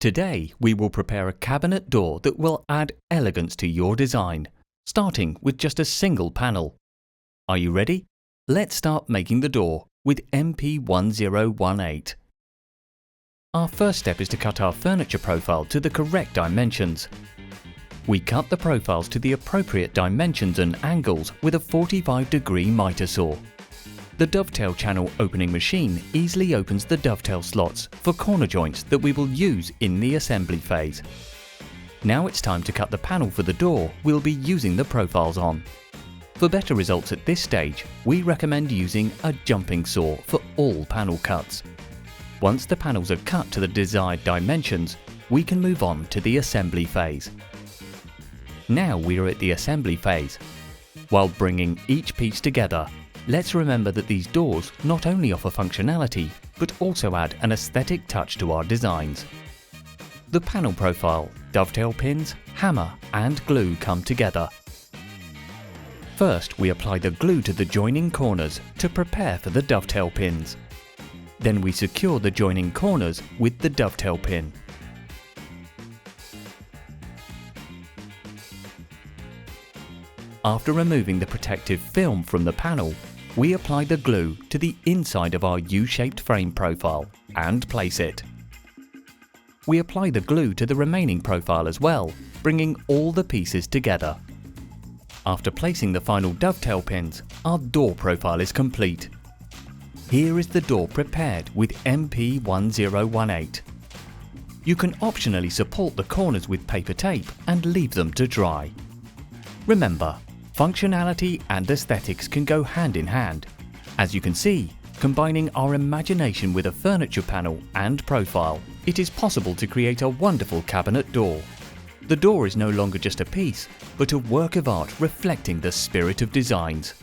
Today we will prepare a cabinet door that will add elegance to your design, starting with just a single panel. Are you ready? Let's start making the door with MP-1018. Our first step is to cut our furniture profile to the correct dimensions. We cut the profiles to the appropriate dimensions and angles with a 45-degree miter saw. The dovetail channel opening machine easily opens the dovetail slots for corner joints that we will use in the assembly phase. Now it's time to cut the panel for the door we'll be using the profiles on. For better results at this stage, we recommend using a jumping saw for all panel cuts. Once the panels are cut to the desired dimensions, we can move on to the assembly phase. Now we are at the assembly phase. While bringing each piece together, let's remember that these doors not only offer functionality, but also add an aesthetic touch to our designs. The panel profile, dovetail pins, hammer and glue come together. First, we apply the glue to the joining corners to prepare for the dovetail pins. Then we secure the joining corners with the dovetail pin. After removing the protective film from the panel, we apply the glue to the inside of our U-shaped frame profile and place it. We apply the glue to the remaining profile as well, bringing all the pieces together. After placing the final dovetail pins, our door profile is complete. Here is the door prepared with MP-1018. You can optionally support the corners with paper tape and leave them to dry. Remember, functionality and aesthetics can go hand in hand. As you can see, combining our imagination with a furniture panel and profile, it is possible to create a wonderful cabinet door. The door is no longer just a piece, but a work of art reflecting the spirit of designs.